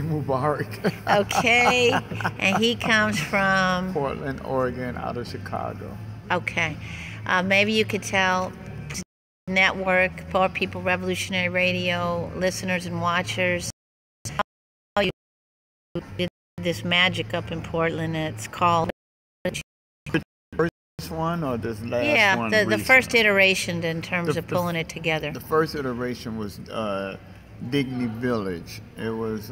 Mubarak. Okay. And he comes from? Portland, Oregon, out of Chicago. Okay. Maybe you could tell network, Poor People Revolutionary Radio listeners and watchers how you did this magic up in Portland. It's called... This one or this last one? Yeah, the first iteration in terms of pulling it together. The first iteration was Dignity Village. It was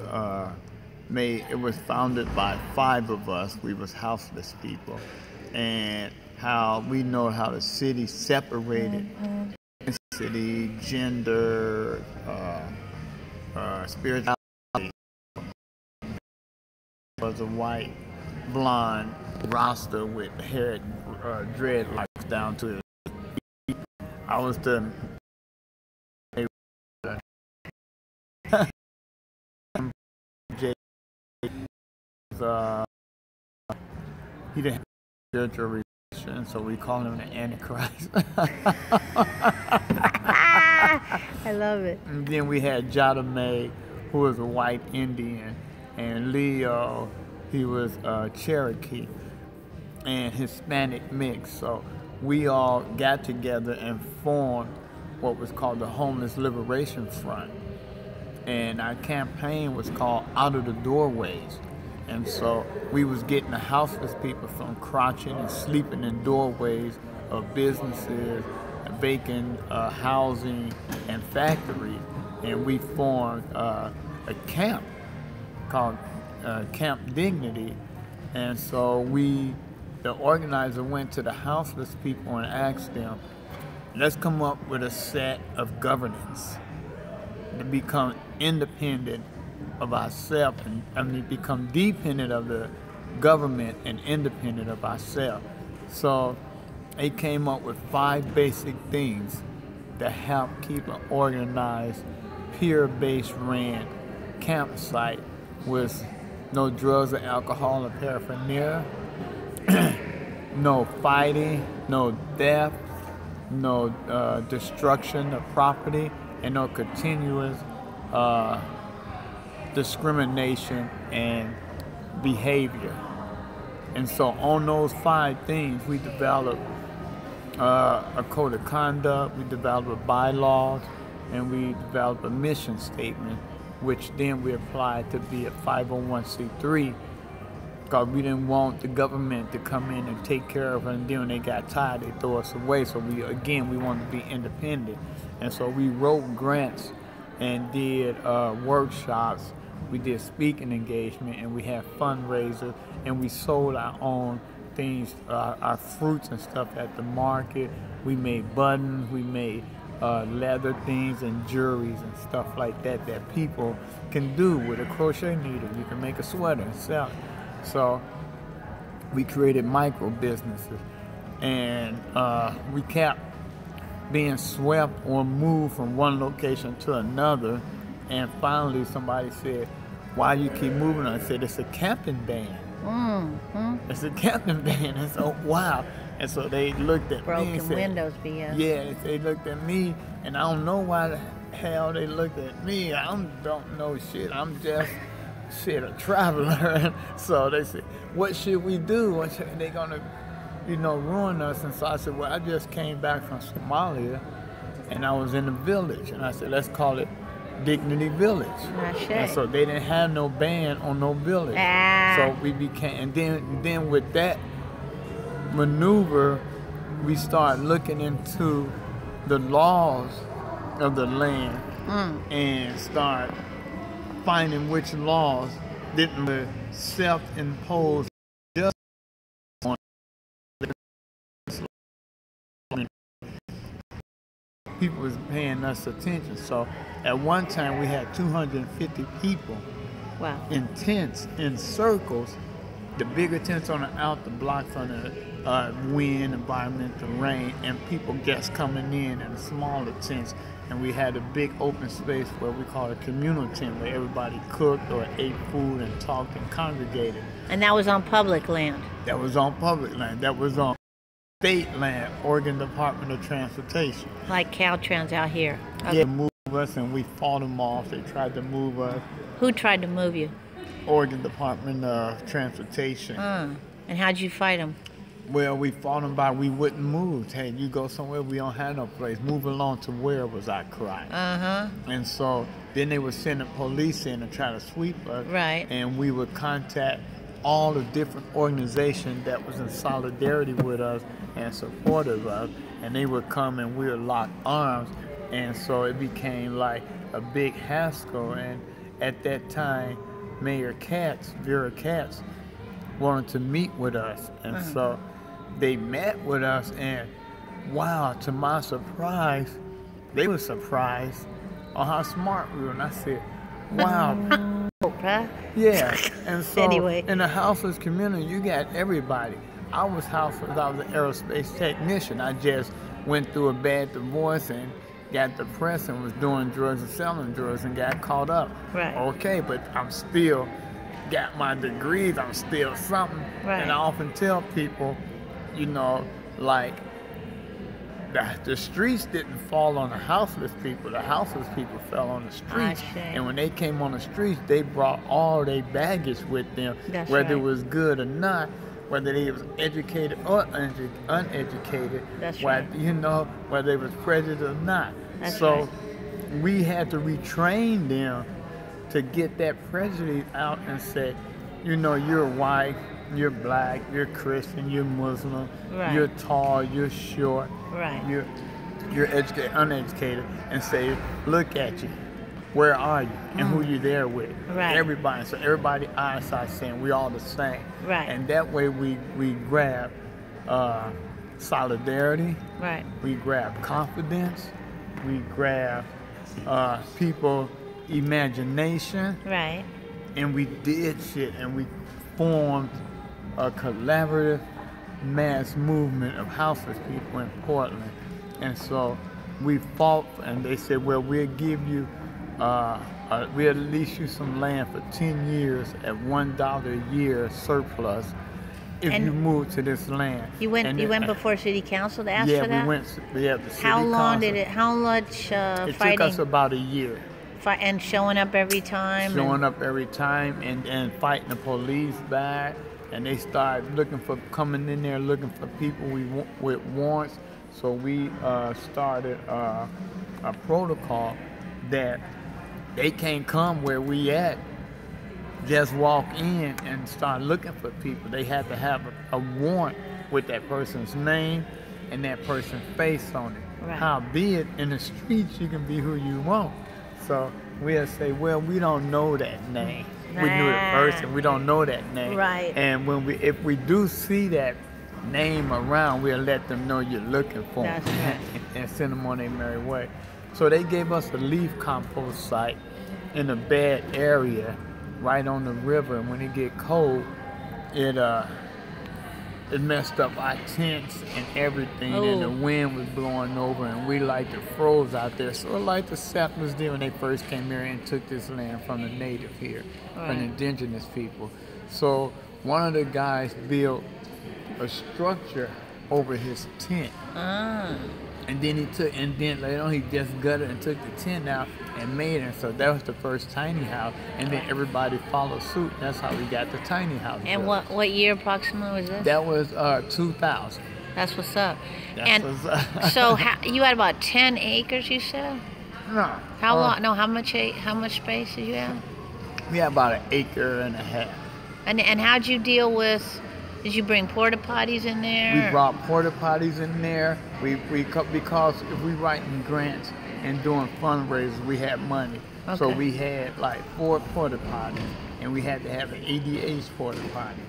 it was founded by 5 of us. We was houseless people, and how we know how the city separated city, gender, spirituality. Was a white, blonde roster with hair, dreadlocks down to his feet. I was the he didn't have spiritual religion, so we call him the Antichrist. I love it. And then we had Jada May, who was a white Indian, and Leo, he was Cherokee and Hispanic mix. So we all got together and formed what was called the Homeless Liberation Front. And our campaign was called Out of the Doorways. And so we was getting the houseless people from crouching and sleeping in doorways of businesses, vacant housing and factories. And we formed a camp called Camp Dignity. And so the organizer went to the houseless people and asked them, let's come up with a set of governance to become independent of ourselves and become dependent of the government and independent of ourselves. So they came up with 5 basic things that help keep an organized, peer-based ran campsite with no drugs or alcohol or paraphernalia, no fighting, no death, no destruction of property, and no continuous discrimination and behavior. And so on those 5 things, we developed a code of conduct, we developed bylaws, and we developed a mission statement, which then we applied to be a 501c3, because we didn't want the government to come in and take care of it, and then when they got tired, they throw us away. So we wanted to be independent. And so we wrote grants and did workshops, we did speaking engagement, and we had fundraisers, and we sold our own things, our fruits and stuff at the market. We made buttons, we made leather things and jewelries and stuff like that that people can do with a crochet needle. You can make a sweater and sell it. So we created micro businesses, and we kept being swept or moved from one location to another. And finally somebody said, why do you keep moving? I said, it's a camping ban. Mm-hmm. It's a camping ban. And so, wow. And so they looked at me and said, windows, BS. Yeah, they looked at me, and I don't know why the hell they looked at me. I don't know shit. I'm just a traveler. So they said, what should we do? They're gonna, ruin us. And so I said, well, I just came back from Somalia, and I was in a village, and I said, let's call it Dignity Village. And so they didn't have no ban on no village. So we became, and then with that maneuver, we started looking into the laws of the land and start finding which laws didn't self-impose justice on people was paying us attention. So at one time we had 250 people in tents, in circles, the bigger tents on the out, the block from the wind, environmental rain, and people guests coming in the smaller tents. And we had a big open space where we call it a communal tent, where everybody cooked or ate food and talked and congregated. And that was on public land? That was on public land. That was on state land, Oregon Department of Transportation. Like Caltrans out here? Okay. Yeah, move us, and we fought them off. They tried to move us. Who tried to move you? Oregon Department of Transportation. And how'd you fight them? Well, we fought them by we wouldn't move. Hey, you go somewhere, we don't have no place. Move along to where was our cry. And so then they would send the police in and try to sweep us. Right. And we would contact all the different organizations that was in solidarity with us and supportive of us. And they would come and we would lock arms. And so it became like a big hassle. And at that time, Mayor Katz, Vera Katz, wanted to meet with us. And so they met with us, and wow, to my surprise, they were surprised on how smart we were. And I said, wow. Yeah. And so Anyway. in the houseless community, you got everybody. I was houseless. I was an aerospace technician. I just went through a bad divorce and got depressed and was doing drugs and selling drugs and got caught up. Right. Okay, but I'm still got my degrees. I'm still something. Right. And I often tell people, you know, like the streets didn't fall on the houseless people. The houseless people fell on the streets. And when they came on the streets, they brought all their baggage with them, whether it was good or not, whether they was educated or uneducated, you know, whether they was prejudiced or not. So we had to retrain them to get that prejudice out and say, you know, you're white, you're black, you're Christian, you're Muslim, you're tall, you're short, you're educated, uneducated, and say, look at you, where are you, and who you there with? Everybody. So everybody eyesight saying we all the same. And that way we grab solidarity. We grab confidence. We grab people imagination. And we did shit, and we formed a collaborative mass movement of houseless people in Portland. And so we fought, and they said, well, we'll give you, we'll lease you some land for 10 years at $1 a year surplus if you move to this land. You went before city council to ask for that? We went, the city How long council. did it, how much It fighting? took us about a year. And showing up every time? Showing up every time and fighting the police back. And they started coming in there looking for people with warrants. So we started a protocol that they can't come where we at, just walk in and start looking for people. They had to have a warrant with that person's name and that person's face on it. Howbeit, in the streets, you can be who you want. So we'll say, well, we don't know that name. We knew it first, and we don't know that name. And if we do see that name around, we'll let them know you're looking for them and send them on their merry way. So they gave us a leaf compost site in a bad area right on the river, and when it get cold, it messed up our tents and everything, and the wind was blowing over, and we like to froze out there. So like the settlers did when they first came here and took this land from the native here, from the indigenous people. So one of the guys built a structure over his tent. And then later on he just gutted and took the tent out and made it. So that was the first tiny house, and then everybody followed suit. That's how we got the tiny house. And what year approximately was this? That was 2000. That's what's up. So you had about 10 acres, you said? No. How long? No, how much space did you have? We had about 1.5 acres. And how'd you deal with? Did you bring porta potties in there? We brought porta potties in there. Because if we writing grants and doing fundraisers, we had money. So we had like 4 porta potties, and we had to have an ADH porta potty.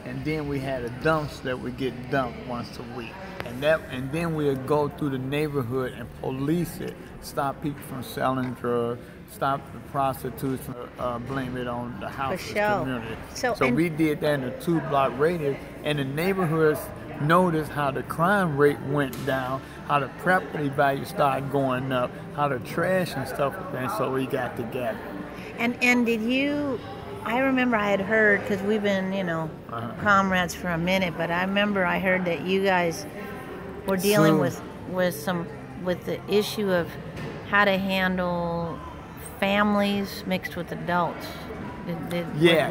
And then we had a dumps that would get dumped once a week. And then we'd go through the neighborhood and police it, stop people from selling drugs, stop the prostitutes, blame it on the houseless community. So we did that in a 2-block radius, and the neighborhoods noticed how the crime rate went down, how the property value started going up, how the trash and stuff, and so we got together. And did you? I remember I had heard, because we've been, comrades for a minute, but I remember I heard that you guys were dealing with the issue of how to handle families mixed with adults.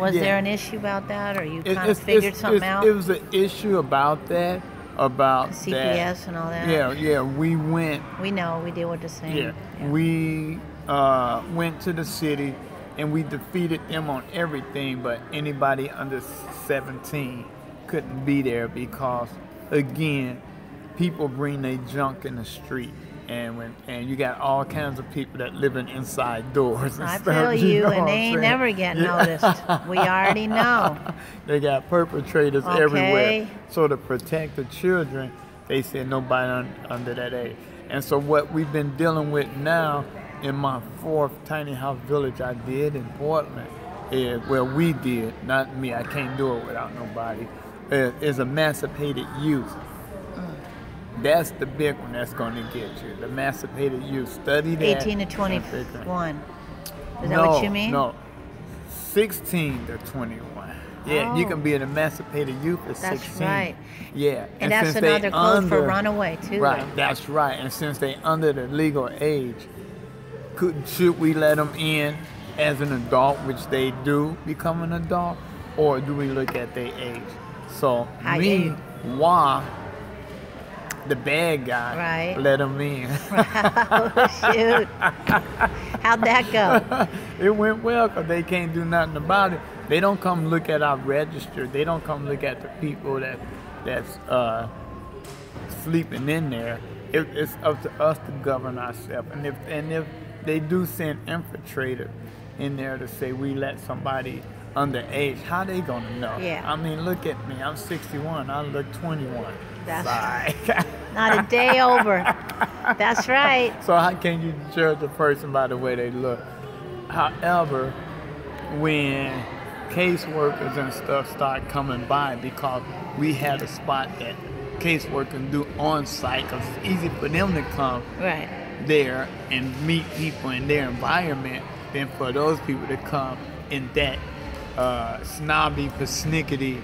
Was there an issue about that, or you kind of figured something out? It was an issue about that, about CPS that. And all that. Yeah, we went. We know, we deal with the same. Yeah. We went to the city, and we defeated them on everything, but anybody under 17 couldn't be there because, again, people bring their junk in the street. And you got all kinds of people that living inside doors and I stuff. feel you, and they ain't never get noticed. We already know. They got perpetrators everywhere. So to protect the children, they said nobody under that age. And so what we've been dealing with now in my 4th tiny house village I did in Portland, we did, not me, I can't do it without nobody, is emancipated youth. That's the big one that's going to get you. The emancipated youth. Study that. 18 to 21. Is that what you mean? No. 16 to 21. Yeah, you can be an emancipated youth at 16. That's right. Yeah. And that's another code for runaway, too. Right, that's right. And since they under the legal age, should we let them in as an adult, which they do become an adult, or do we look at their age? So, why the bad guy let them in? Oh, shoot. How'd that go? It went well because they can't do nothing about it. They don't come look at our register. They don't come look at the people that's sleeping in there. It's up to us to govern ourselves. And if they do send infiltrators in there to say we let somebody underage, how they gonna know? Yeah. I mean, look at me. I'm 61. I look 21. That's not a day over. That's right. So how can you judge a person by the way they look? However, when caseworkers and stuff start coming by, because we had a spot that caseworkers do on site, because it's easy for them to come there and meet people in their environment than for those people to come in that snobby, persnickety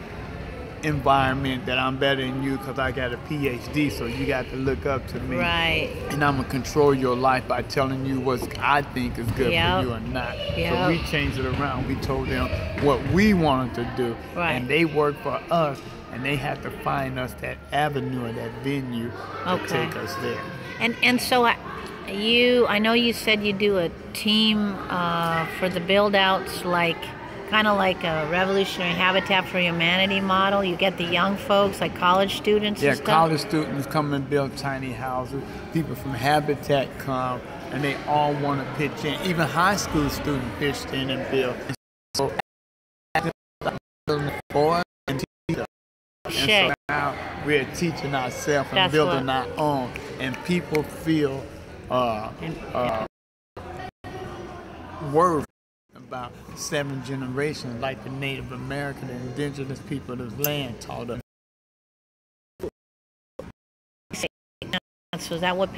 environment that I'm better than you because I got a PhD, so you got to look up to me. Right. And I'm going to control your life by telling you what I think is good for you or not. So we changed it around. We told them what we wanted to do. And they worked for us, and they had to find us that avenue or that venue to take us there. And so I know you said you do a team for the build-outs, kind of like a Revolutionary Habitat for Humanity model. You get the young folks, like college students and stuff? Yeah, college students come and build tiny houses. People from Habitat come, and they all want to pitch in. Even high school students pitched in and built. So now we're teaching ourselves and building our own. And people feel worth about 7 generations, like the Native American and indigenous people of this land taught us. So is that what